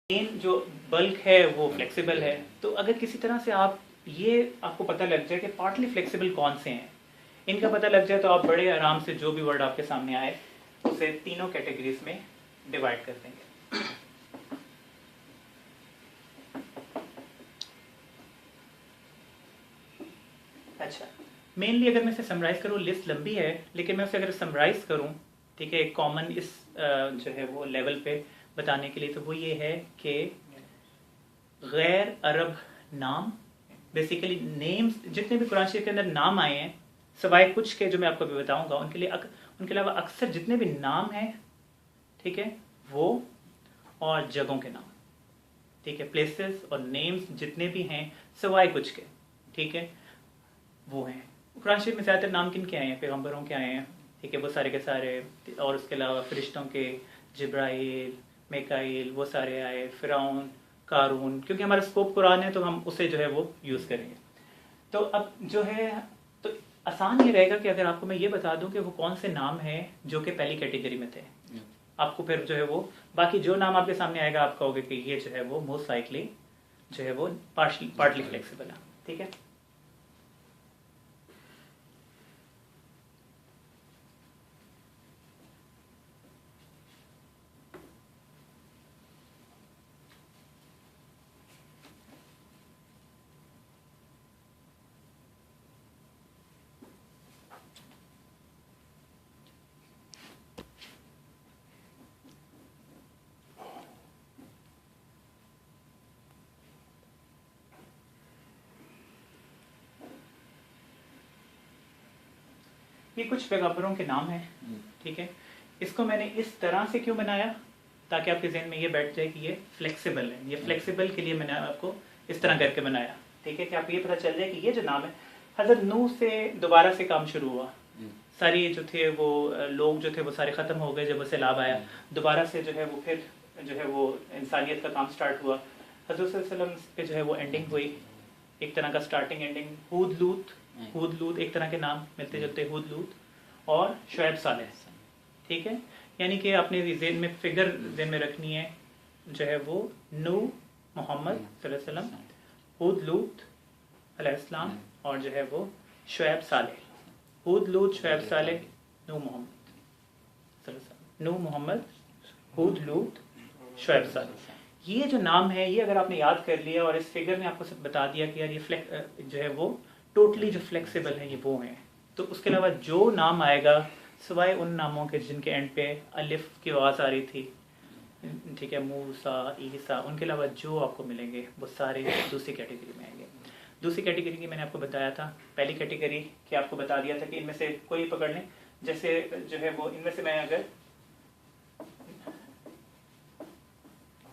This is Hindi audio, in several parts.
मेन जो बल्क है वो फ्लेक्सिबल है। तो अगर किसी तरह से आप ये आपको पता लग जाए कि पार्टली फ्लेक्सिबल कौन से हैं, इनका पता लग जाए, तो आप बड़े आराम से जो भी वर्ड आपके सामने आए उसे तीनों कैटेगरीज में डिवाइड कर देंगे। अच्छा, मेनली अगर मैं इसे समराइज करूँ, लिस्ट लंबी है लेकिन मैं उसे अगर समराइज करूँ, ठीक है, एक कॉमन इस जो है वो लेवल पे बताने के लिए, तो वो ये है कि गैर अरब नाम, बेसिकली नेम्स, जितने भी कुरान शरीफ के अंदर नाम आए हैं सवाए कुछ के जो मैं आपको अभी बताऊंगा, उनके अलावा अक्सर जितने भी नाम हैं, ठीक है, वो और जगहों के नाम, ठीक है, प्लेसेस और नेम्स जितने भी हैं सवाए कुछ के, ठीक है, वो हैं। कुरान शरीफ में ज़्यादातर नाम किन के आए हैं? पैगम्बरों के आए हैं, ठीक है, वो सारे के सारे, और उसके अलावा फरिश्तों के, जिब्राइल, मिकाईल, वो सारे आए, फिरौन, कारून, क्योंकि हमारा स्कोप कुरान है तो हम उसे जो है वो यूज़ करेंगे। तो अब जो है, तो आसान ये रहेगा कि अगर आपको मैं ये बता दूं कि वो कौन से नाम हैं जो कि पहली कैटेगरी में थे, आपको फिर जो है वो बाकी जो नाम आपके सामने आएगा आप कहोगे कि ये जो है वो मोस्ट लाइकली जो है वो पार्टली फ्लेक्सिबल है, ठीक है। ये कुछ पैगम्बरों के नाम हैं, ठीक है। इसको मैंने इस तरह से क्यों बनाया, ताकि आपके जहन में ये बैठ जाए कि ये फ्लेक्सिबल है। ये फ्लेक्सिबल के लिए मैंने आपको इस तरह करके बनाया, ठीक है, कि आपको ये पता चल जाए कि ये जो नाम है, हजरत नूह से दोबारा से काम शुरू हुआ, सारी जो थे वो लोग जो थे वो सारे ख़त्म हो गए, जब वो सैलाब आया दोबारा से जो है वो फिर जो है वो इंसानियत का काम स्टार्ट हुआ। हजरत सल्लल्लाहु अलैहि वसल्लम पे जो है वो एंडिंग हुई, एक तरह का स्टार्टिंग एंडिंग। हूद लूत एक तरह के नाम मिलते जुलते, हूद लूत और शुएब सालेह, ठीक है। यानी कि आपने ज़हन में फिगर ज़हन में रखनी है, जो है वो नूह मोहम्मद सल्लल्लाहु अलैहि वसल्लम, हूद लूत अलैहिस्सलाम, और जो है वो शुएब सालेह। हूद लूत शुएब सालेह, नूह मोहम्मद सल्लल्लाहु अलैहि वसल्लम, नूह मोहम्मद, हूद लूत, शुएब सालेह। ये जो नाम है, ये अगर आपने याद कर लिया और इस फिगर में आपको सब बता दिया कि यार ये जो है वो टोटली जो फ्लेक्सिबल है ये वो हैं, तो उसके अलावा जो नाम आएगा सिवाय उन नामों के जिनके एंड पे अलिफ की आवाज़ आ रही थी, ठीक है, मूसा, ईसा, उनके अलावा जो आपको मिलेंगे वो सारे दूसरी कैटेगरी में आएंगे। दूसरी कैटेगरी की मैंने आपको बताया था, पहली कैटेगरी कि आपको बता दिया था कि इनमें से कोई पकड़ लें, जैसे जो है वो इनमें से मैं अगर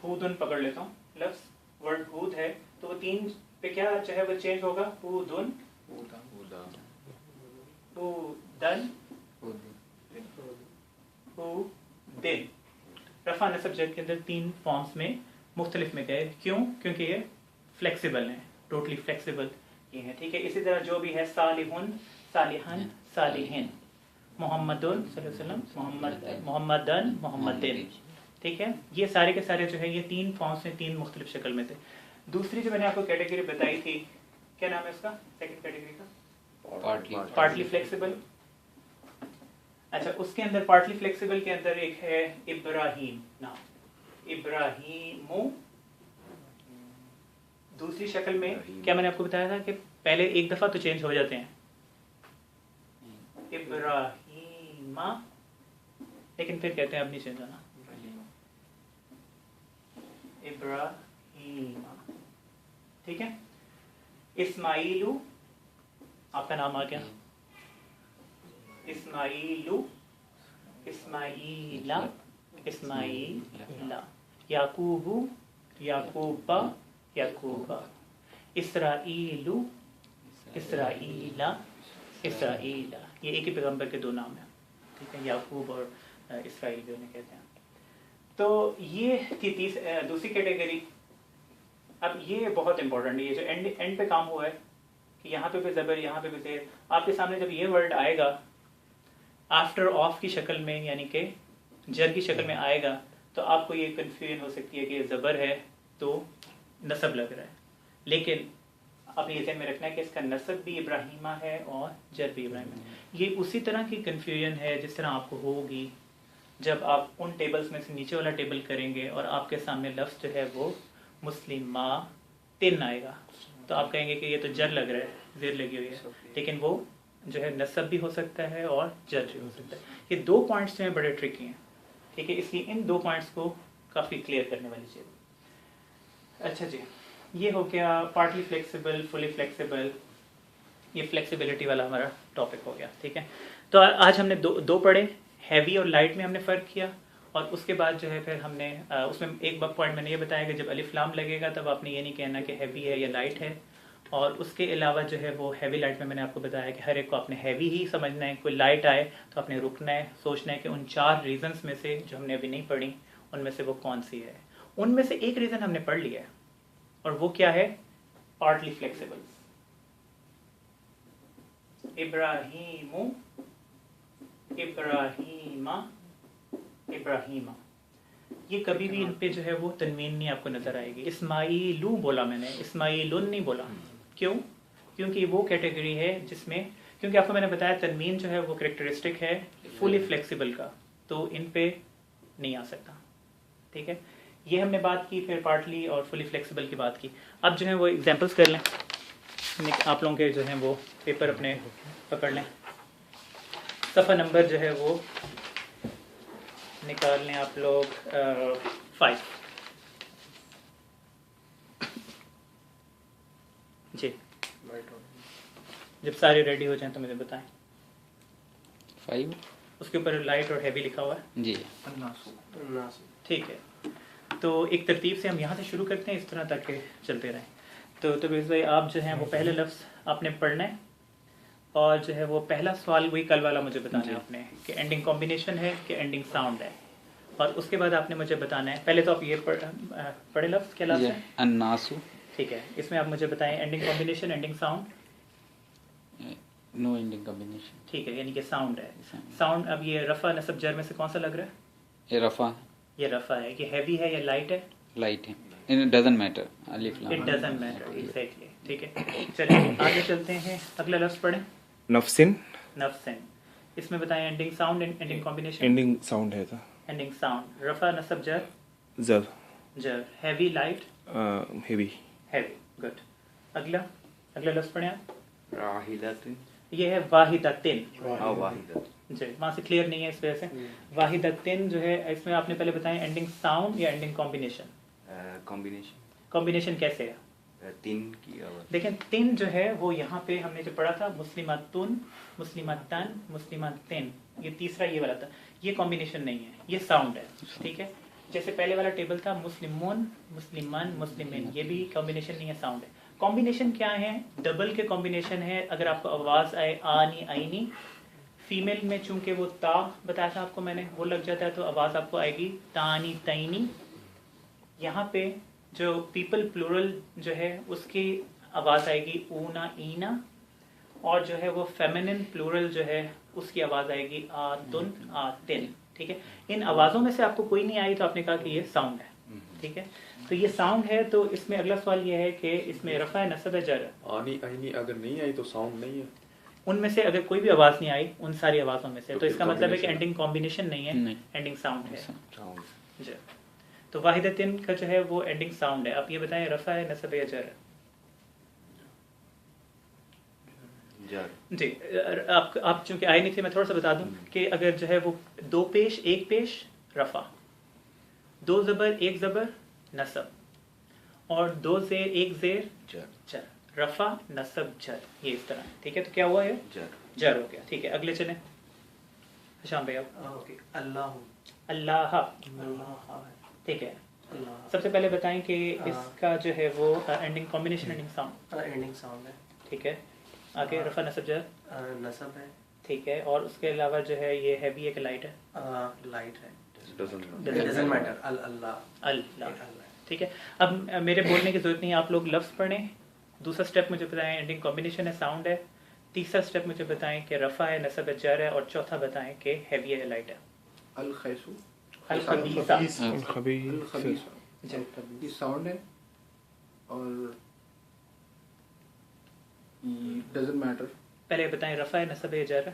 हूदन पकड़ लेता हूँ, लफ्ज़ वर्ड हूद है, तो वो तीन पे क्या जो है वो चेंज होगा, हूदन, हूदन, हूदिन। रफा नसब जर के अंदर तीन फॉर्म्स में मुख्तलिफ में गए, क्यों? क्योंकि ये फ्लेक्सिबल हैं, टोटली फ्लेक्सिबल ये हैं, ठीक है। इसी तरह जो भी है सालिहुन, सालिहन, सालिहिन, मोहम्मदुन सल्लल्लाहु अलैहि वसल्लम, मोहम्मद, मोहम्मदन, मोहम्मदिन, ठीक है। ये सारे के सारे जो है ये तीन फॉर्म्स में तीन मुख्तलिफ शक्ल में थे। दूसरी जो मैंने आपको कैटेगरी बताई थी, क्या नाम है उसका, सेकंड कैटेगरी का? Partly flexible. अच्छा, उसके अंदर पार्टली फ्लेक्सिबल के अंदर एक है इब्राहीम नाम, इब्राहीमो। दूसरी शक्ल में क्या मैंने आपको बताया था कि पहले एक दफा तो चेंज हो जाते हैं, इब्राहीमा, लेकिन फिर कहते हैं अब नहीं चेंज होना, इब्राहीमा, ठीक है। इस्माइलू, आपका नाम आ गया, इस्माइलू, इस्माइला, इस्माइला, याकूबू, याकूबा, याकूबा, इसराइलू, इसराइला, इसराइला। ये एक ही पैगंबर के दो नाम हैं, ठीक है, याकूब और इसराइल भी उन्हें कहते हैं। तो ये थी दूसरी कैटेगरी। अब ये बहुत इंपॉर्टेंट है, ये जो एंड पे काम हुआ है कि यहाँ पे भी ज़बर, यहाँ पे भी ज़ेर, आपके सामने जब ये वर्ड आएगा आफ्टर ऑफ की शक्ल में, यानी कि जर की शक्ल में आएगा, तो आपको ये कन्फ्यूजन हो सकती है कि ये ज़बर है तो नसब लग रहा है, लेकिन आपने ये ध्यान में रखना है कि इसका नसब भी इब्राहिमा है और जर भी इब्राहिमा है। ये उसी तरह की कन्फ्यूजन है जिस तरह आपको होगी जब आप उन टेबल्स में से नीचे वाला टेबल करेंगे और आपके सामने लफ्ज़ जो है वो मुस्लिमा तिन आएगा, तो आप कहेंगे कि ये तो जर लग रहा है, ज़ेर लगी हुई है, लेकिन वो जो है नसब भी हो सकता है और जर भी हो सकता है। ये 2 पॉइंट्स जो हैं बड़े ट्रिकी हैं, ठीक है, इसलिए इन 2 पॉइंट्स को काफ़ी क्लियर करने वाली चीज़। अच्छा जी, ये हो गया पार्टली फ्लेक्सिबल, फुली फ्लेक्सिबल, ये फ्लेक्सिबिलिटी वाला हमारा टॉपिक हो गया, ठीक है। तो आज हमने दो पढ़े, हैवी और लाइट में हमने फ़र्क किया, और उसके बाद जो है फिर हमने उसमें एक पॉइंट मैंने ये बताया कि जब अलिफ लाम लगेगा तब आपने ये नहीं कहना कि हैवी है या लाइट है, और उसके अलावा जो है वो हैवी लाइट में मैंने आपको बताया कि हर एक को आपने हैवी ही समझना है, कोई लाइट आए तो आपने रुकना है, सोचना है कि उन 4 रीजंस में से जो हमने अभी नहीं पढ़ी उनमें से वो कौन सी है। उनमें से एक रीज़न हमने पढ़ लिया है और वो क्या है, पार्टली फ्लेक्सिबल। इब्राहीमु, इब्राहीमा, इब्राहीमा, ये कभी भी इन पे जो है वो तनवीन नहीं आपको नजर आएगी। इस्माइलू बोला मैंने, इस्माइलुन नहीं बोला। क्यों? क्योंकि वो कैटेगरी है जिसमें, क्योंकि आपको मैंने बताया तनवीन जो है वो करेक्टरिस्टिक है फुली फ्लेक्सिबल का, तो इन पे नहीं आ सकता, ठीक है। ये हमने बात की, फिर पार्टली और फुली फ्लेक्सिबल की बात की। अब जो है वो एग्जांपल्स कर लें, आप लोगों के जो हैं वो पेपर अपने पकड़ लें, सफ़ा नंबर जो है वो निकाल लें आप लोग 5 जी। जब सारे रेडी हो जाएं तो मुझे बताएं। 5 उसके ऊपर लाइट और हैवी लिखा हुआ है जी, ठीक है। तो एक तरतीब से हम यहाँ से शुरू करते हैं, इस तरह तक के चलते रहें। तो भाई आप जो हैं वो पहले लफ्ज़ आपने पढ़ना है, और जो है वो पहला सवाल वही कल वाला मुझे बताना है आपने कि एंडिंग कॉम्बिनेशन है कि एंडिंग साउंड है, और उसके बाद आपने मुझे बताना है, पहले तो आप ये पढ़े लफ्ज़ क्या लफ्ज़ है, अन्नासु, ठीक है। इसमें आप मुझे बताएं ending combination, ending sound, no ending combination, ठीक है, यानी कि साउंड है। साउंड, अब ये रफ़ा नसब जर में से कौन सा लग रहा है? ये रफ़ा, ये रफ़ा है। ये हैवी है या लाइट है? लाइट है। इट डजंट मैटर, अलिफ लाम, इट डजंट मैटर, एग्जैक्टली, ठीक है। चलिए आगे चलते हैं, अगला लफ्ज़ पढ़ें। नफ्सिन, नफ्सिन, इसमें बताएं ending sound, ending combination. Ending sound है था, एंडिंग साउंड, रफ़ा नसब जर, जर, जर, heavy light, heavy, heavy, good. अगला लफ्ज़ पढ़ें आप। वाहिदतिन, ये है वाहिदतिन, वाहिदतिन जी, वहाँ से क्लियर नहीं है इस वजह से। वाहिदतिन जो है इसमें आपने पहले बताया एंडिंग साउंड या एंडिंग कॉम्बिनेशन। कॉम्बिनेशन, कॉम्बिनेशन कैसे है? तीन की आवाज, देखें तीन जो है वो यहाँ पे हमने जो पढ़ा था मुस्लिमातुन, मुस्लिमातन, मुस्लिमातिन, ये तीसरा ये वाला था, ये कॉम्बिनेशन नहीं है, ये साउंड है, ठीक है। जैसे पहले वाला टेबल था मुस्लिमुन, मुस्लिमान, मुस्लिमिन, ये भी कॉम्बिनेशन नहीं है, साउंड है। कॉम्बिनेशन क्या है? डबल के कॉम्बिनेशन है। अगर आपको आवाज़ आए आनी आईनी, फीमेल में चूंकि वो ता बताया था आपको मैंने, वो लग जाता है तो आवाज़ आपको आएगी तानी तैनी। यहाँ पे जो पीपल प्लूरल जो है उसकी आवाज़ आएगी ऊना ईना, और जो है वो फेमिनिन प्लूरल जो है उसकी आवाज़ आएगी आतुन आतिन, ठीक है। इन आवाज़ों में से आपको कोई नहीं आई तो आपने कहा कि ये साउंड है, ठीक है। तो ये साउंड है। तो इसमें अगला सवाल ये है कि इसमें रफ़ा नसब है जर, आनी आईनी अगर नहीं आई तो साउंड नहीं है, उनमें से अगर कोई भी आवाज़ नहीं आई उन सारी आवाज़ों में से, तो इसका मतलब है कि combination एंडिंग कॉम्बिनेशन नहीं है, नहीं। एंडिंग साउंड है साउंड जी। तो वाहिदतिन का जो है वो एंडिंग साउंड है। आप ये बताएं रफ़ा है नसब या जर? जर, जी, आप चूंकि आए नहीं थे मैं थोड़ा सा बता दूं कि अगर जो है वो 2 पेश 1 पेश रफ़ा, 2 ज़बर 1 ज़बर नसब, और 2 ज़ेर 1 ज़ेर जर, जर, रफ़ा नसब जर, ये इस तरह, ठीक है। तो क्या हुआ है? जर, जर हो गया, ठीक है। अगले चलें शाम भाई आप। ओके, अल्लाह, अल्लाह, अल्लाह, ठीक है। अल्लाह, सबसे पहले बताएं कि इसका जो है वो ending combination, ending sound, ending sound है, ठीक है। आगे रफ़ा नसब जर, नसब है, ठीक है। और उसके अलावा जो है ये हैवी है कि लाइट है? लाइट है, डजंट डजंट मैटर, अल्लाह, अल्लाह, अल्लाह, ठीक है। अब मेरे बोलने की जरूरत नहीं है, आप लोग लफ्ज़ पढ़ें। दूसरा स्टेप मुझे बताएं एंडिंग कॉम्बिनेशन है, साउंड है। तीसरा स्टेप मुझे बताएं कि रफ़ा है नसब है जर है, और चौथा बताएं कि हैवी है लाइट है। अल खैसु, अल खबीसा खबीस ये साउंड है और डजंट मैटर पहले बताएं रफा है नसब है जर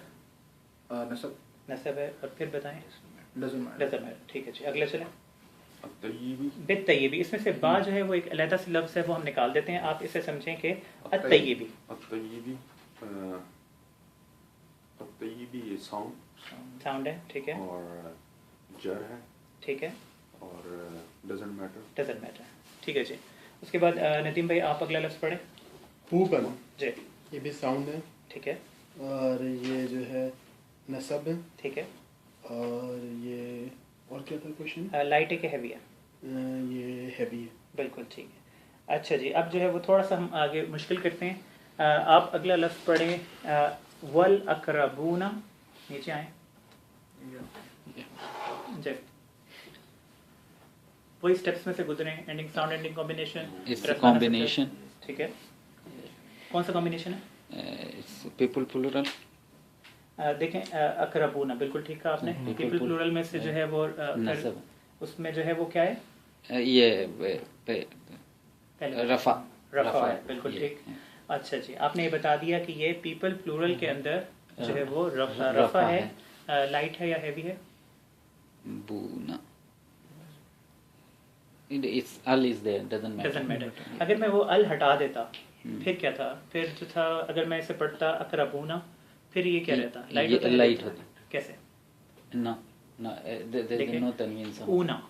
नसब नसब है और फिर बताएं डजंट मैटर डजंट मैटर ठीक है जी अगले चलें अत्तय्यिबी बित्तय्यिबी इसमें से बा जो है वो एक अलग से लफ्ज़ है वो हम निकाल देते हैं आप इसे समझें कि अत्तय्यिबी अत्तय्यिबी अत्तय्यिबी ये साउंड साउंड है ठीक है और जर है ठीक है और डजंट मैटर डजंट मैटर ठीक है जी उसके बाद नदीम भाई आप अगला लफ्ज़ पढ़ें हुबन जी ये भी साउंड है ठीक है और ये जो है नसब है ठीक है और ये और क्या था क्वेश्चन लाइट है कि हैवी है ये हैवी है बिल्कुल ठीक है अच्छा जी अब जो है वो थोड़ा सा हम आगे मुश्किल करते हैं आप अगला लफ्ज़ पढ़ें वल अकरबूना नीचे आए जी वही स्टेप्स में से गुजरे ending sound ending combination It's a combination. ठीक है कौन सा कॉम्बिनेशन है It's people plural. देखें अकरबूना बिल्कुल ठीक कहा आपने पीपल प्लूरल में से जो है वो नसब उसमें जो है वो क्या है ये पहले रफा रफा है बिल्कुल ठीक अच्छा जी आपने ये बता दिया कि ये पीपल प्लूरल के अंदर जो है वो रफा है लाइट है या हैवी है buna it's al is there doesn't doesn't matter. Matter अगर मैं वो अल हटा देता फिर क्या था फिर जो था अगर मैं इसे पढ़ता अकरबूना फिर ये क्या रहता लाइट ये होता है लाइट होता कैसे no no there is देखिए, no tanween sound. ऊना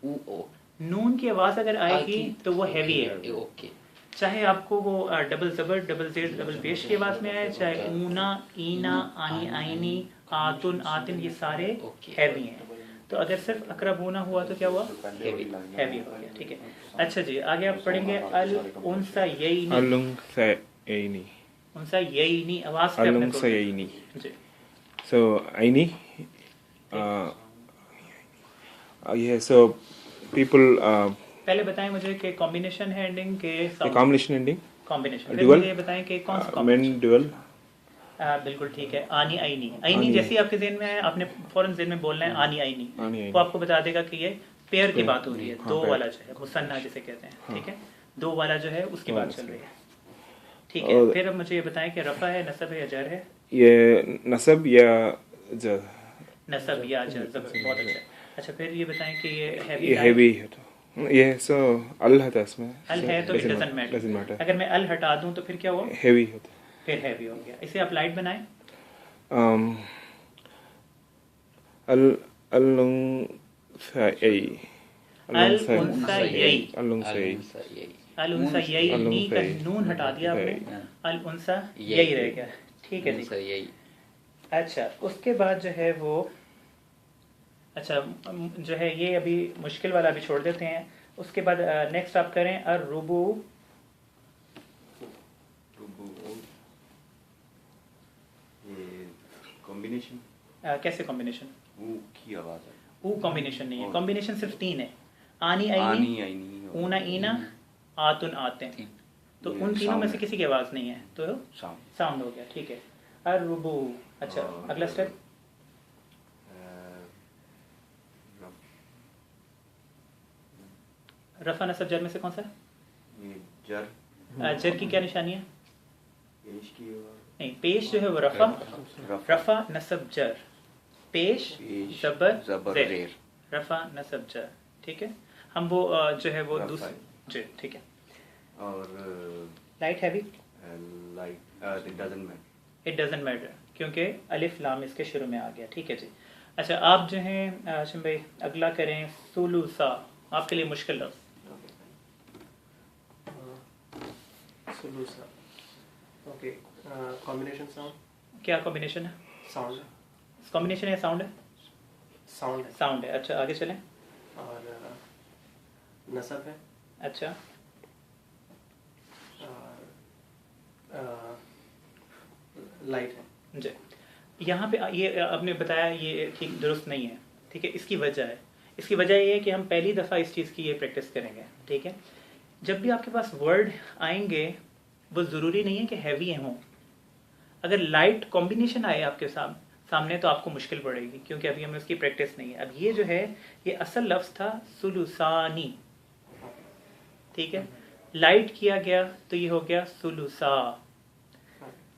ओ नून की आवाज अगर आएगी आती- तो वो हैवी है ओके चाहे आपको वो डबल जबर डबल जेड डबल पेश की आवाज में आए चाहे ऊना ईना आनी आईनी आतुन आतिन ये सारे Okay. हैवी हैं तो अगर सिर्फ अकरबूना हुआ तो क्या हुआ Heavy. हैवी हो गया ठीक है अच्छा जी आगे आप पढ़ेंगे अल उनसा यईनी अलुंग सयनी उनसा यईनी आवाज पे अपने अलुंग को सयनी जी so aini yeah so people पहले बताएं मुझे कि कॉम्बिनेशन है एंडिंग के the combination ending combination dual? मुझे ये बताएं कि कौन सा men कॉम्बिनेशन dual बिल्कुल ठीक है आनी आईनी आईनी आनी। जैसी आपके ज़हन में है आपने फौरन ज़हन में बोलना है आनी आईनी आनी आईनी। वो आपको बता देगा कि ये पेयर की बात हो रही है हाँ, दो पेयर। वाला जो है मुसन्ना जिसे कहते हैं ठीक है दो वाला जो है उसकी बात चल रही है ठीक है और- फिर अब मुझे ये बताएं कि रफा है नसब है या जर है ये nasab या jar नसब या जर जबर बहुत अच्छा अच्छा फिर ये बताएं कि ये ये हैवी heavy है तो ये so al है तो इसमें अल है तो it doesn't doesn't matter matter अगर मैं अल हटा दूं तो फिर क्या हुआ heavy होता फिर हैवी हो गया इसे आप लाइट बनाएं al alung sayyi अल उनसा यई alung sayyi अल उनसा यई अल नी का उनसा नून हटा दिया आपने यई। अल उनसा यई रह गया ठीक है जी यही अच्छा उसके बाद जो है वो अच्छा जो है ये अभी मुश्किल वाला अभी छोड़ देते हैं उसके बाद नेक्स्ट आप करें अर रुबू ये कॉम्बिनेशन कैसे कॉम्बिनेशन वो की आवाज है ऊ कॉम्बिनेशन नहीं है और- कॉम्बिनेशन सिर्फ तीन है आनी आईनी आनी आईनी ऊना ईना आतुन आते तीन। तो ये उन तीनों में sound से है। किसी की आवाज नहीं है तो साउंड साउंड हो गया ठीक है अर रुबू अच्छा और- अगला स्टेप रफा नसब जर में से कौन सा ये जर जर की क्या निशानी है पेश की आवाज नहीं पेश जो है वो रफा रफा रफा नसब जर पेश पेश, जबर जबर, ज़ेर। ज़ेर। रफा नसब जर ठीक है हम वो जो है वो रफा दूसरे जी ठीक है और light heavy like it doesn't matter it doesn't matter क्योंकि अलिफ लाम इसके शुरू में आ गया ठीक है जी अच्छा आप जो हैं हाशिम भाई अगला करें सुलूसा आपके लिए मुश्किल लफ्ज़ Solusa. Okay. Combination sound. क्या कॉम्बिनेशन है Sound. कॉम्बिनेशन है साउंड है Sound है. साउंड है अच्छा आगे चलें और नसब है. अच्छा और लाइट है. जी यहाँ पे ये आपने बताया ये ठीक दुरुस्त नहीं है ठीक है इसकी वजह है इसकी वजह ये है कि हम पहली दफ़ा इस चीज़ की ये प्रैक्टिस करेंगे ठीक है जब भी आपके पास वर्ड आएंगे वो ज़रूरी नहीं है कि हैवी हों अगर लाइट कॉम्बिनेशन आए आपके सामने तो आपको मुश्किल पड़ेगी क्योंकि अभी हमें उसकी प्रैक्टिस नहीं है। अब ये जो है ये असल लफ्ज़ था सुलुसानी, ठीक है, लाइट किया गया तो ये हो गया सुलुसा।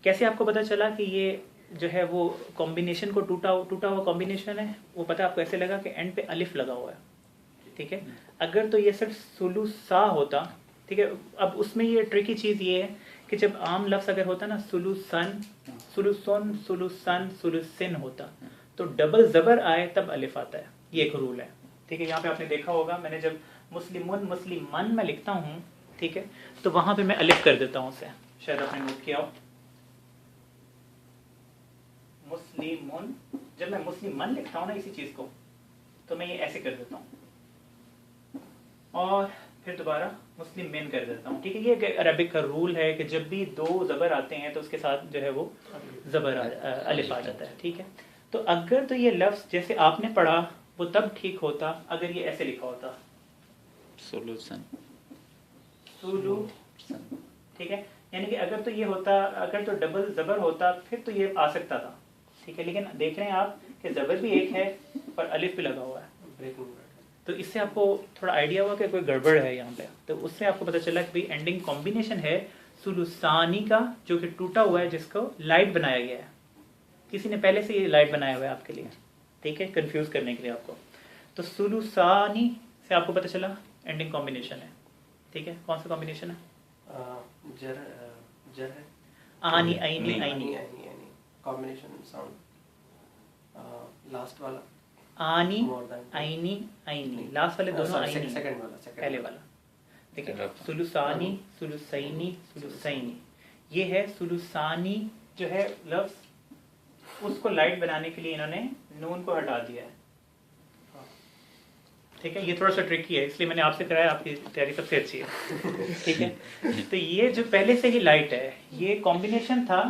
कैसे आपको पता चला कि ये जो है वो कॉम्बिनेशन को टूटा हुआ कॉम्बिनेशन है? वो पता आपको ऐसे लगा कि एंड पे अलिफ लगा हुआ है, ठीक है। अगर तो ये सिर्फ सुलुसा होता, ठीक है। अब उसमें ये ट्रिकी चीज़ ये है कि जब आम लफ्ज़ अगर होता ना सुलुसन, सुलुसन, सुलुसन, सुलुसिन होता तो डबल ज़बर आए तब अलिफ आता है। ये एक रूल है, ठीक है। यहाँ पे आपने देखा होगा मैंने जब मुस्लिमुन मुस्लिमन में लिखता हूँ, ठीक है, तो वहाँ पे मैं अलिफ कर देता हूँ उसे, शायद आपने नोट किया हो। मुस्लिमुन, जब मैं मुस्लिमन लिखता हूँ ना इसी चीज़ को, तो मैं ये ऐसे कर देता हूँ और फिर दोबारा मुस्लिम मेन कर देता हूँ, ठीक है। ये अरबिक का रूल है कि जब भी दो ज़बर आते हैं तो उसके साथ जो है वो ज़बर अलिफ आ जाता है, ठीक है। तो अगर तो ये लफ्ज़ जैसे आपने पढ़ा वो तब ठीक होता अगर ये ऐसे लिखा होता सोल्यूशन, सुलू, ठीक है। यानी कि अगर तो ये होता, अगर तो डबल ज़बर होता फिर तो ये आ सकता था, ठीक है। लेकिन देख रहे हैं आप कि ज़बर भी एक है और अलिफ भी लगा हुआ है, तो इससे आपको थोड़ा आइडिया हुआ कि कोई गड़बड़ है यहाँ पे। तो उससे आपको पता चला कि भाई एंडिंग कॉम्बिनेशन है सुलुसानी का, जो कि टूटा हुआ है, जिसको लाइट बनाया गया है। किसी ने पहले से ये लाइट बनाया हुआ है आपके लिए, ठीक है, कंफ्यूज करने के लिए आपको। तो सुलुसानी से आपको पता चला एंडिंग कॉम्बिनेशन है, ठीक है। कौन सा कॉम्बिनेशन है? जर है, आनी आईनी आईनी, कॉम्बिनेशन साउंड। लास्ट वाला आनी More than two. आईनी आईनी, लास्ट वाले दोनों आईनी, सेकंड वाला, second पहले वाला, ठीक है। सुलुसानी, सुलुसैनी, सुलुसैनी, ये है सुलुसानी जो है लफ्ज़, उसको लाइट बनाने के लिए इन्होंने नून को हटा दिया है, ठीक है। ये थोड़ा सा ट्रिकी है इसलिए मैंने आपसे कराया, आपकी तैयारी सबसे अच्छी है, ठीक है। तो ये जो पहले से ही लाइट है, ये कॉम्बिनेशन था,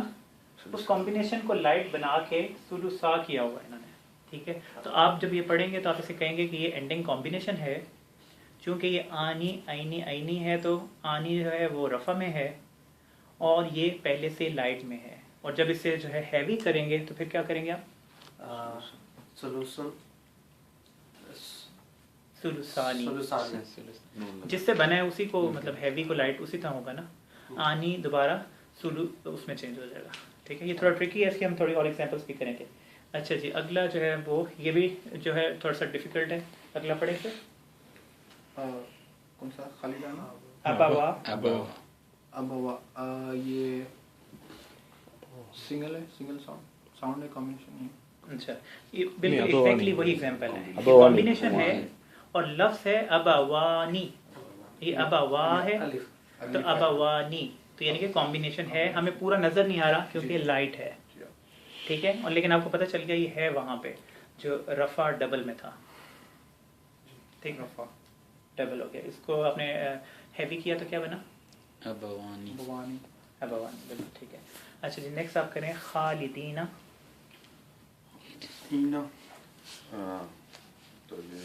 उस कॉम्बिनेशन को लाइट बना के सुलुसा किया हुआ है इन्होंने, ठीक है। तो आप जब ये पढ़ेंगे तो आप इसे कहेंगे कि ये एंडिंग कॉम्बिनेशन है। चूँकि ये आनी आईनी आईनी है तो आनी जो है वो रफ़ा में है और ये पहले से लाइट में है, और जब इसे जो है हैवी करेंगे तो फिर क्या करेंगे आप? सोल्यूशन, सुलुसानी, सोल्यूशन, जिससे बना है उसी को, मतलब हैवी को लाइट उसी तरह होगा ना। आनी दोबारा सुलू उसमें चेंज हो जाएगा, ठीक है। ये थोड़ा ट्रिकी है, इसकी हम थोड़ी और एग्जांपल्स भी करेंगे। अच्छा जी, अगला जो है वो ये भी जो है थोड़ा सा डिफिकल्ट है, अगला पढ़े फिर। कौन सा खाली गाना? अबावा, अबवा, ये सिंगल है, सिंगल साउंड है, कॉम्बिनेशन है। अच्छा, ये बिल्कुल नहीं, अबावानी। एग्जैक्टली वही एग्जांपल है। ये अबावानी। कॉम्बिनेशन है और लफ्ज़ है अबावानी, ये अबावा है अलिफ, तो अबावानी, तो यानी कि कॉम्बिनेशन है। हमें पूरा नज़र नहीं आ रहा क्योंकि लाइट है, ठीक है। और लेकिन आपको पता चल गया ये है वहाँ पे जो रफ़ा डबल में था, ठीक, रफ़ा डबल हो गया। इसको आपने हैवी किया तो क्या बना? अबवानी, भवानी, अबावानी, बिल्कुल ठीक है। अच्छा जी, नेक्स्ट आप करें खालिदीना। ईना, तो ये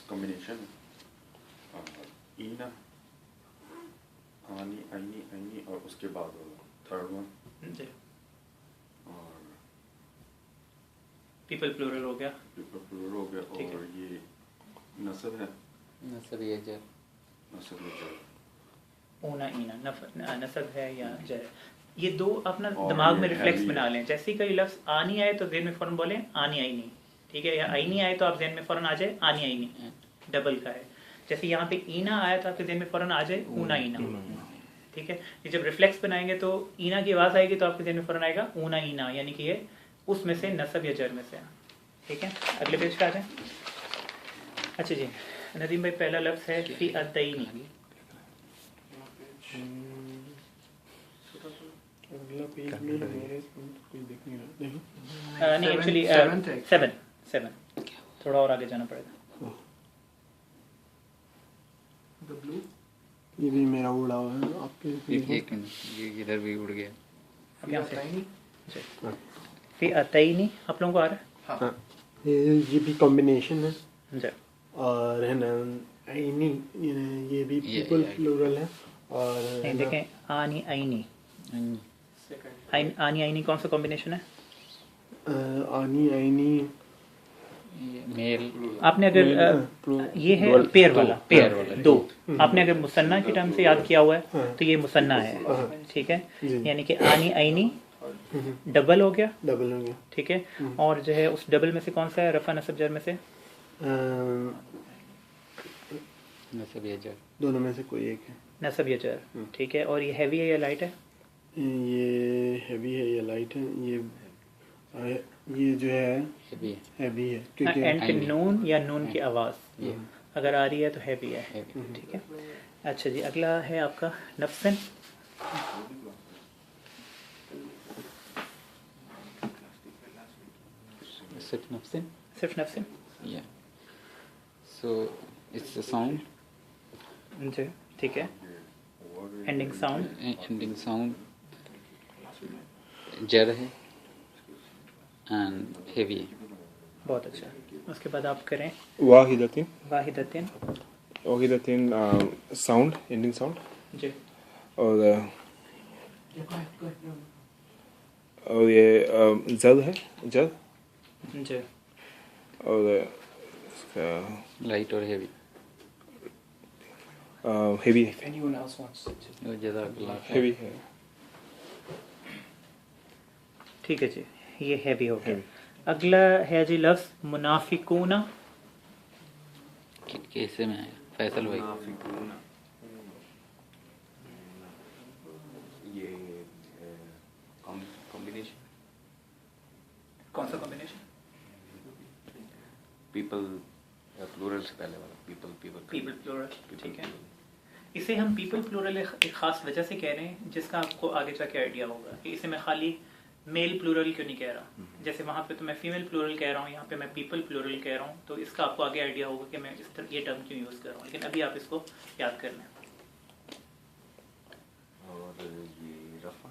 कॉम्बिनेशन ईना, आनी आईनी आईनी और उसके बाद थर्ड वन जी, और पीपल प्लूरल हो गया, प्लूरल हो गया। ठीक है। और ये नसब है, नसब ये जर, नसब है जर। ऊना ईना नसब है या जर। ये दो अपना और दिमाग में ये रिफ्लेक्स heavy बना लें। जैसे ही कोई लफ्ज़ आनी आए तो जेन में फ़ौरन बोलें आनी आईनी, ठीक है। या आईनी आए तो आप जेन में फ़ौरन आ जाए आनी आईनी, डबल का है। जैसे यहाँ पे ईना आया तो आपके जेन में फ़ौरन आ जाए ऊना ईना, ठीक है। ये जब रिफ्लेक्स बनाएंगे तो ईना की आवाज़ आएगी तो आपके जेन में फ़ौरन आएगा ऊना ईना, यानी कि ये उसमें से नसब या जर में से, ठीक है। अगले पेज पे आ जाए। अच्छा जी, नदीम भाई पहला लफ्ज़ है फी अतईनी। अगला पेज में मेरे कोई दिख नहीं रहा, नहीं नहीं एक्चुअली seventh है। 7 थोड़ा और आगे जाना पड़ेगा। द ब्लू, ये भी मेरा उड़ा हुआ है आपके एक मिनट, ये इधर भी उड़ गया। अब यहाँ से टाइनी, फी अतईनी आप लोगों को आ रहा हाँ, ये भी कॉम्बिनेशन है है जी। और है ना आईनी, ये भी पीपल ये- प्लूरल है। और नहीं देखें, आनी आईनी, सेकंड, आनी आईनी कौन सा कॉम्बिनेशन है? आनी आईनी मेल आपने अगर ये है पेयर वाला, पेयर दो, आपने अगर मुसन्ना के टर्म से याद किया हुआ है तो ये मुसन्ना है, ठीक है। यानी कि आनी आईनी डबल हो गया, डबल हो गया। ठीक है। और जो है उस डबल में से कौन सा है रफा नसब जर में से? नसब या जर, दोनों में से कोई एक है। नसब या जर, ठीक है। और ये हैवी है या लाइट है? ये हैवी है या लाइट है? ये जो है हेवी है, हैवी है क्योंकि एंड पे नून या नून की आवाज़ ये अगर आ रही है तो हैवी है, हेवी। ठीक है। अच्छा जी, अगला है आपका नफ्सन। सिर्फ नफ्सिन, सिर्फ नफ्सन, या सो इट्स अ साउंड, जी, ठीक है। एंडिंग साउंड, एंडिंग साउंड, जर है एंड हेवी है। बहुत अच्छा। उसके बाद आप करें वाहिदतिन, वाहिदतिन, वाहिदतिन साउंड, एंडिंग साउंड। जी, और ये जद है, जद। जी, और इसका लाइट और हेवी, हेवी है, Anyone else wants to? जज़ाकल्लाह खैर। हेवी है। ठीक है जी, ये हैवी हो गया। अगला है जी लफ्ज़ मुनाफिकूना। कैसे में आया फैसल भाई? मुनाफिकून, ये कॉम्बिनेशन, कौन सा कॉम्बिनेशन? पीपल प्लूरल से पहले वाला, पीपल पीपल पीपल प्लूरल, ठीक है। इसे हम पीपल प्लूरल एक ख़ास वजह से कह रहे हैं जिसका आपको आगे जाके आइडिया होगा कि इसे मैं खाली मेल प्लूरल क्यों नहीं कह रहा। जैसे वहाँ पे तो मैं फीमेल प्लूरल कह रहा हूँ, यहाँ पे मैं पीपल प्लूरल कह रहा हूँ, तो इसका आपको आगे आइडिया होगा कि मैं इस तरह ये टर्म क्यों यूज़ कर रहा हूँ। लेकिन अभी आप इसको याद करना है। और ये रफा,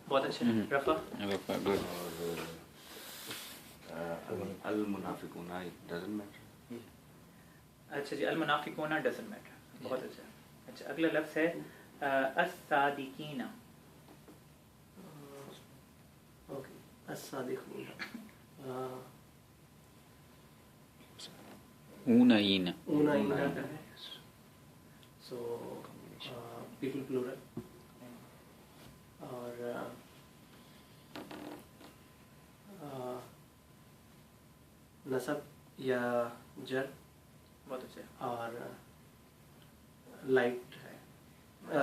बहुत अच्छा, रफ़ा। रफ़ा, गुड। और अल मुनाफिकूना, इट डजंट मैटर। अच्छा जी, अल मुनाफिकूना डजंट मैटर, बहुत अच्छा। अच्छा, अगला लफ्ज़ है अस्सादिकीना। Okay. As-sadiqun. ऊना ईना, Una ina. So people plural. और नसब या जर बहुत अच्छा, और लाइट है,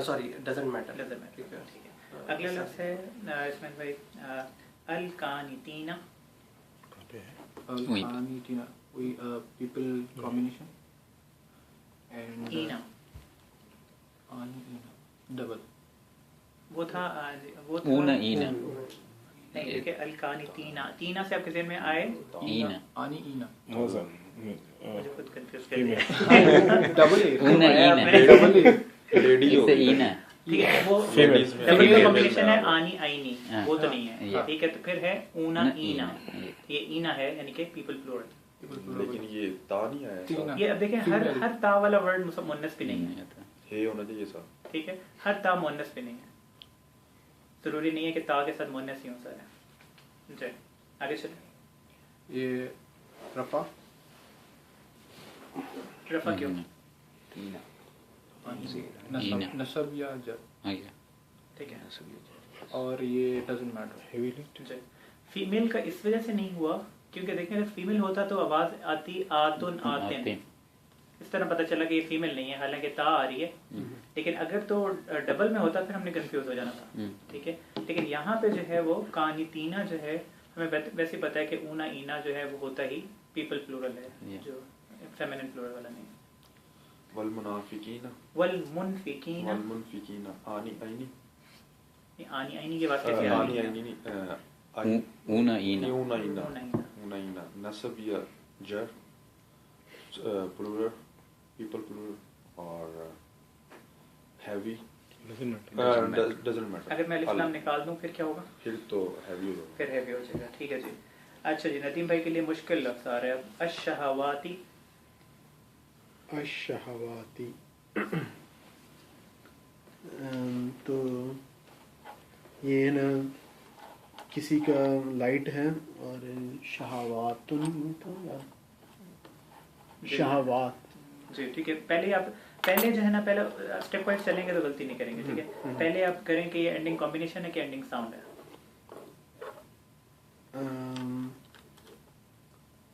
sorry doesn't matter. Doesn't matter, ठीक है। अगला लफ्ज़ है इसमें भाई अल कानितीना। वहीं पे। Tina. We people combination. And Eena, Ani Ina. Double. वो था ऊना ईना, नहीं, देखिए अल कानितीना, तीना से आपके ज़हन में आए, ईना, Ani Ina. मौज़ा, मुझे खुद कंफ्यूज कर दिया। Double A. Una Eena, Double A. Ladies हो इससे गई। ईना, ठीक है, वो Female. डबल का कॉम्बिनेशन है आनी आईनी, हाँ। वो तो नहीं है, ये। ठीक है। तो फिर है ऊना ऊना ईना, ईना, ये ईना है यानी कि पीपल प्लूरल। लेकिन ये ता नहीं आया तीन। सा। ये अब देखें हर ता वाला वर्ड मुन्नस भी नहीं है, हे होना चाहिए सा। ठीक है। हर ता मुन्नस भी नहीं है, जरूरी नहीं है कि ता के साथ मुन्नस ही हो सारे। जी, आगे चले। ये रफा. रफा क्यों? टीना, ईना। नसब या जर. आया, ठीक है। और ये doesn't matter. Heavy lift. जी, फीमेल का इस वजह से नहीं हुआ क्योंकि देखें अगर फीमेल होता तो आवाज आती आतुन आतिन, इस तरह पता चला कि ये फीमेल नहीं है, हालांकि ता आ रही है। लेकिन अगर तो डबल में होता फिर हमने कंफ्यूज हो जाना था, ठीक है। लेकिन यहाँ पे जो है वो कानितीना जो है हमें वैसे पता है कि ऊना ईना जो है वो होता ही पीपल प्लूरल है, जो फेमिनिन प्लूरल वाला नहीं। वल मुनाफिकीना, वल मुनफिकीना, वल मुनफिकीना, आनी आईनी, ये आनी आईनी के वास्ते से आनी आईनी नहीं, ऊना ईना, ऊना ईना, ऊना ईना। ऊना ईना, नसब या जर, प्लूरल, पीपल प्लूरल, और हैवी डजंट मैटर। अगर मैं अलिफ निकाल दूं फिर क्या होगा? फिर तो हैवी हो जाएगा। फिर हैवी हो जाएगा, ठीक है जी। अच्छा जी, नदीम भाई के लिए मुश्किल लफ्ज़ आ रहा है अब। अशहवाती, अशहवाती। तो ये है ना किसी का लाइट है और शहावातुन था या शहावात। जी ठीक है। पहले जो है ना, पहले स्टेप वाइज चलेंगे तो गलती नहीं करेंगे, ठीक है। पहले आप करें कि ये एंडिंग कॉम्बिनेशन है कि एंडिंग साउंड है।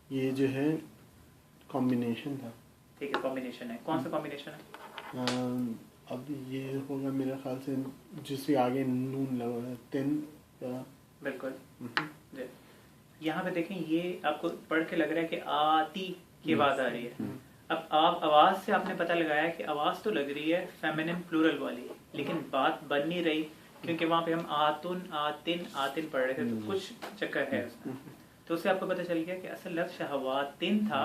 ये जो है कॉम्बिनेशन था। ठीक है, कॉम्बिनेशन है। कौन सा कॉम्बिनेशन है? अब ये होगा मेरे ख्याल से जिसके आगे नून लगा है, तिन या बिल्कुल। जी, यहाँ पे देखें, ये आपको पढ़ के लग रहा है कि आती की आवाज आ रही है। अब आप आवाज से आपने पता लगाया कि आवाज तो लग रही है फेमिनिन प्लूरल वाली, लेकिन बात बन नहीं रही, क्योंकि वहां पे हम आतुन आतिन पढ़ रहे थे, तो कुछ चक्कर है उसमें। तो उससे आपको पता चल गया कि असल लफ्ज शहवातिन था,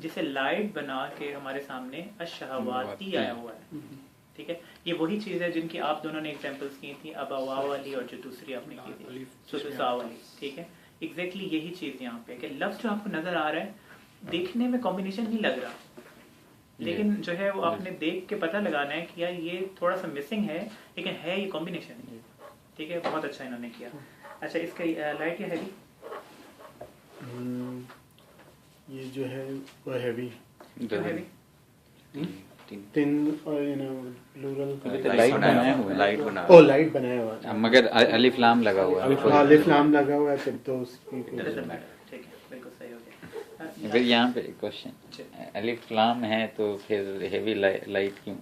जिसे लाइट बना के हमारे सामने अशहवाती आया हुआ है। ठीक है, ये वही चीज है जिनकी आप दोनों ने एग्जांपल्स की थी, अबवा वाली और जो दूसरी आपने की थी सुबसा वाली। ठीक है, एग्जैक्टली यही चीज यहाँ पे कि लफ्ज जो आपको नजर आ रहा है, देखने में कॉम्बिनेशन नहीं लग रहा, लेकिन जो है वो आपने देख के पता लगाना है कि यार ये थोड़ा सा मिसिंग है, लेकिन है ये कॉम्बिनेशन। ठीक है, बहुत अच्छा इन्होंने किया। अच्छा, इसका लाइट या हैवी? ये जो है वो हैवी, हैवी तिन और यू नो प्लूरल लाइट बनाया हुआ है। लाइट बना ओ लाइट बनाया हुआ है, मगर अलिफ लाम लगा हुआ है। अलिफ लाम लगा हुआ है, फिर तो उसकी ठीक है, बिल्कुल सही हो गया। अगर यहाँ पे क्वेश्चन अलिफ लाम है तो फिर हेवी लाइट क्यों?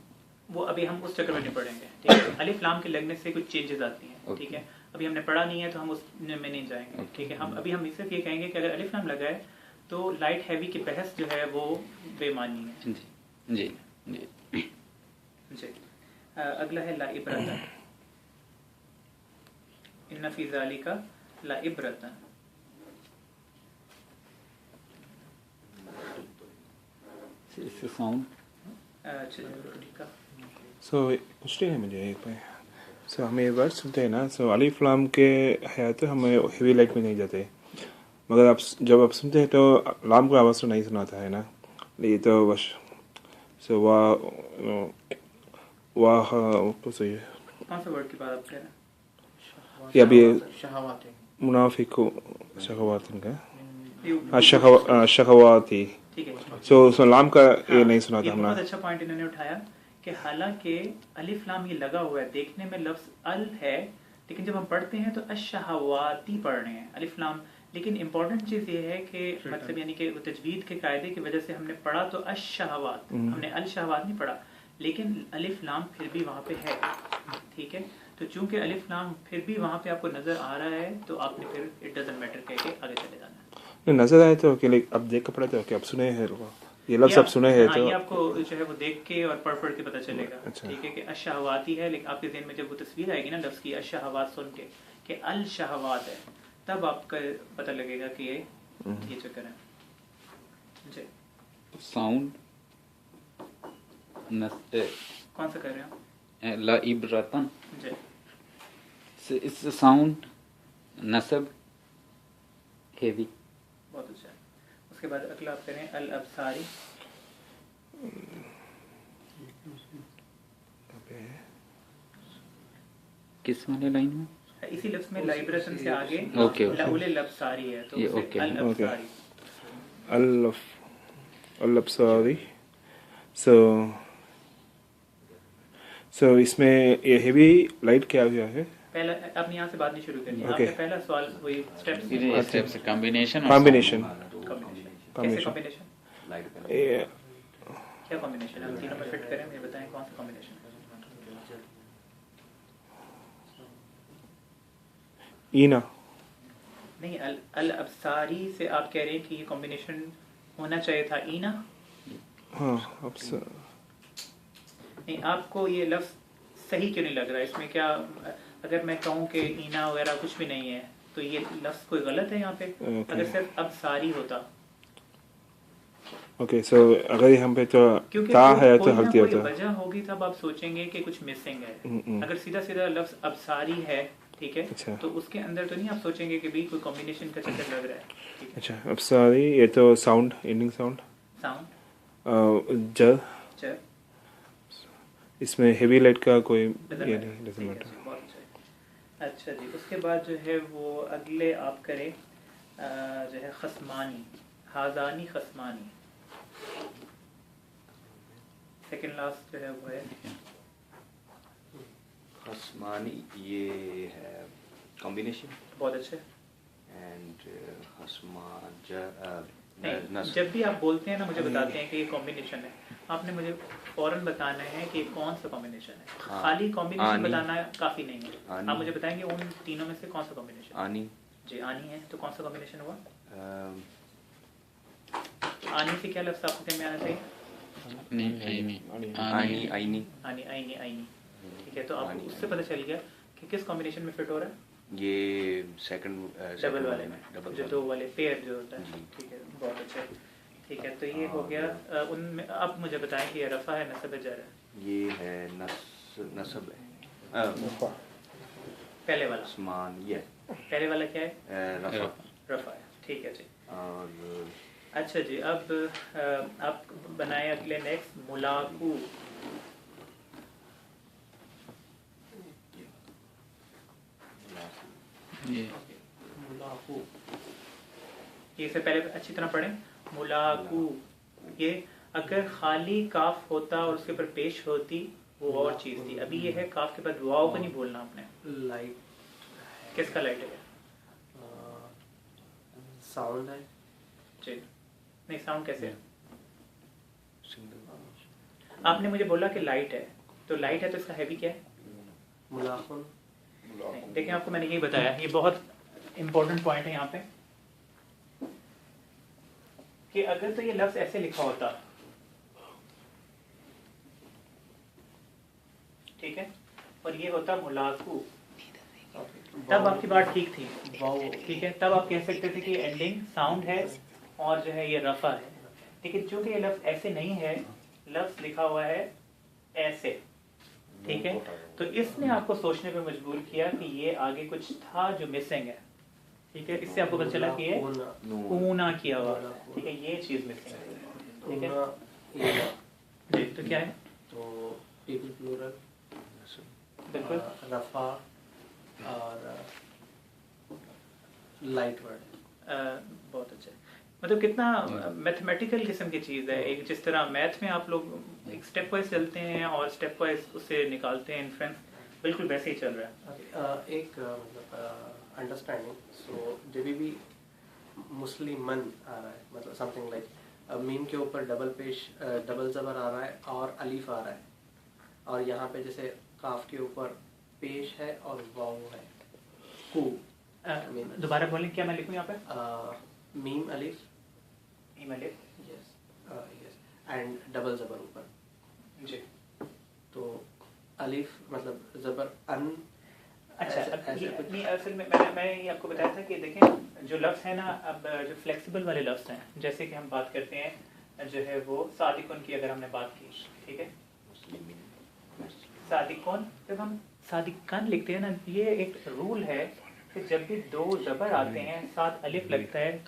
वो अभी हम उस चक्कर में नहीं पढ़ेंगे। ठीक है, अलिफ लाम के लगने से कुछ चेंजेस आती हैं। ठीक है, अभी हमने पढ़ा नहीं है तो हम उसमें नहीं जाएंगे। ठीक है, हम अभी सिर्फ ये कहेंगे कि अगर अलिफ लाम लगा है तो लाइट हैवी की बहस जो है वो बेमानी है। जी जी जी। अगला है ला इब्रतन। इन्ना फी ज़ालिका ला इब्रतन। इससे साउंड ठीक है। सो कुछ नहीं है मुझे एक पे। सो हमें ये वर्ड सुनते हैं ना, सो अलिफ लाम के है तो हमें हेवी लाइट में नहीं जाते, मगर आप जब आप सुनते हैं तो लाम का आवाज़ तो नहीं सुनाता है ना, ये तो बस। सो वाह तो सही है। कौन सा वर्ड की बात आप कह रहे हैं? ये अभी शहावातें। मुनाफिक शखवातिन का शखवाती। ठीक है। सो लाम का ये नहीं सुना ये था बहुत हमने। अच्छा पॉइंट इन्होंने उठाया कि हालांकि अलिफ लाम ये लगा हुआ है, देखने में लफ्ज अल है, लेकिन जब हम पढ़ते हैं तो अशहवाती पढ़ रहे हैं अलिफ लाम। लेकिन इम्पोर्टेंट चीज ये है कि मतलब यानी कि तजवीद के कायदे की वजह से हमने पढ़ा तो अशहवात, हमने अल शहवात नहीं पढ़ा, लेकिन अलिफ लाम फिर भी वहाँ पे है। ठीक है, तो चूंकि अलिफ लाम फिर भी वहाँ पे आपको नजर आ रहा है तो आपने फिर इट डजंट मैटर कह के आगे चले जाना है। नजर आए तो कि अब देख कर पड़ा तो कि अब सुने हैं ये लफ्ज अब सुने हैं तो ये आपको जो है वो देख के और पढ़ के पता चलेगा। अच्छा। ठीक है, कि अशहवाती है, लेकिन आपके ज़हन में जब वो तस्वीर आएगी ना लफ्ज की अशहवात सुन के कि अल शहवात है, तब आपका पता लगेगा कि ये चक्कर है। जी, साउंड कौन सा कर रहे हो? ला इब्रतन। जी, इससे साउंड नसब हेवी। बहुत अच्छा है। उसके बाद अगला आप करें अल अबसारी। किस वाले लाइन में? इसी लफ्ज में लाइब्रेशन से आगे ओके, ओके। लाउल लबसारी है, तो ये उसे ओके। अल अबसारी। अल-अब्सारी। सो इसमें ये हेवी लाइट क्या हुआ है? पहला आपने यहाँ से बात नहीं शुरू करनी है। ओके। आपका पहला सवाल वही स्टेप स्टेप से कॉम्बिनेशन कॉम्बिनेशन कैसे कॉम्बिनेशन? लाइट क्या कॉम्बिनेशन है? हम तीनों में फिट करें, मुझे बताएं कौन सा कॉम्बिनेशन है? ईना नहीं, अल अबसारी से आप कह रहे हैं कि ये कॉम्बिनेशन होना चाहिए था ईना। हाँ अब नहीं, आपको ये लफ्ज सही क्यों नहीं लग रहा? इसमें क्या, अगर मैं कहूँ कि ईना वगैरह कुछ भी नहीं है तो ये लफ्ज कोई गलत है यहाँ पे? अगर सिर्फ अबसारी होता, ओके। सो अगर हम पे तो क्योंकि ता है तो कोई ना हल्की कोई होता। वजह होगी तब आप सोचेंगे कि कुछ मिसिंग है। अगर सीधा सीधा लफ्ज अबसारी है, ठीक है, अच्छा। तो उसके अंदर तो नहीं आप सोचेंगे कि भी कोई कॉम्बिनेशन का चक्कर लग रहा है। ठीक है, अच्छा, अब सॉरी, ये तो साउंड एंडिंग साउंड साउंड ज चल इसमें हेवी लाइट का कोई डजंट ये मैटर। नहीं, डजंट ठीक है, मैटर। बहुत अच्छा है। अच्छा जी, उसके बाद जो है वो अगले आप करें जो है खसमानी, हाजानी खसमानी, सेकंड लास्ट जो है वो है खसमानी, ये है कॉम्बिनेशन बहुत अच्छे। एंड नहीं, जब भी आप बोलते हैं ना मुझे बताते हैं कि ये कॉम्बिनेशन है, आपने मुझे फौरन बताना है कि कौन सा कॉम्बिनेशन है। हाँ। खाली कॉम्बिनेशन आनी। बताना काफी नहीं है, आनी। आप मुझे बताएंगे उन तीनों में से कौन सा कॉम्बिनेशन। आनी, जी आनी है, तो कौन सा कॉम्बिनेशन हुआ? अम, आनी से क्या लफ्ज़ आपको समझ में आना चाहिए? नहीं आनी, आईनी, आनी, आईनी, आईनी, ठीक है। तो आपको आनी, उससे पता चल गया कि किस कॉम्बिनेशन में फिट हो रहा है, ये सेकंड डबल वाले में, डबल जो दो वाले पेयर जो होता है, जी। ठीक है, बहुत अच्छा। ठीक है, तो ये हो और- गया उनमें। अब मुझे बताएं कि ये रफ़ा है, नसब है, जर है? ये है नसब है, पहले वाला, आसमान, ये पहले वाला क्या है? रफा। रफ़ा है, ठीक है जी। और अच्छा जी, अब आप बनाए अगले नेक्स्ट मुलाकू। मुलाकू, ये से पहले अच्छी तरह पढ़ें, मुलाकू। ये अगर खाली काफ होता और उसके ऊपर पेश होती वो और चीज़ थी। अभी ये है काफ के बाद वाव को नहीं बोलना आपने। लाइट, किसका लाइट है? साउंड है, जी नहीं, साउंड कैसे है? सिंगल, आपने मुझे बोला कि लाइट है, तो लाइट है तो इसका हैवी क्या है? मुलाकुन, नहीं, देखें आपको मैंने यही बताया, ये बहुत इंपॉर्टेंट पॉइंट है यहाँ पे कि अगर तो ये लफ्ज ऐसे लिखा होता, ठीक है, और ये होता मुलाकू, तब आपकी बात ठीक थी, ठीक है, तब आप कह सकते थे कि एंडिंग साउंड है और जो है ये रफा है। लेकिन चूंकि ये लफ्ज ऐसे नहीं है, लफ्ज लिखा हुआ है ऐसे, ठीक है, तो इसने आपको सोचने पे मजबूर किया कि ये आगे कुछ था जो मिसिंग है, ठीक है। इससे आपको पता चला कि ये ऊना किया हुआ है, ठीक है, ये चीज मिसिंग है, ठीक है जी। तो क्या है? तो पीपल प्लूरल, बिल्कुल रफा और लाइट वर्ड। बहुत अच्छा। मतलब कितना मैथमेटिकल किस्म की चीज़ है। एक जिस तरह मैथ में आप लोग एक स्टेप वाइज चलते हैं और स्टेप वाइज उसे निकालते हैं इन्फ्रेंस, बिल्कुल वैसे ही चल रहा है। एक मतलब अंडरस्टैंडिंग, सो जब भी मुस्लिमन आ रहा है, मतलब समथिंग लाइक मीम के ऊपर डबल पेश, डबल जबर आ रहा है और अलीफ आ रहा है, और यहाँ पे जैसे काफ के ऊपर पेश है और वाव है, कू, दोबारा बोलें, क्या मैं लिखूँ यहाँ पे? Meme Alif, email yes yes, and double जबर ऊपर। जी। तो अलीफ मतलब जबर अन, अच्छा, ऐसे- अब ऐसे ये कुछ- नहीं, असल में मैंने ये आपको बताया था कि देखें जो लफ्ज़ है ना, अब जो फ्लेक्सिबल वाले लफ्ज़ हैं, जैसे कि हम बात करते हैं जो है वो सादिकुन की, अगर हमने बात की, ठीक है, सादिकुन, जब हम सादिकन लिखते हैं ना, ये एक रूल है कि जब भी दो ज़बर आते हैं साथ अलिफ लगता है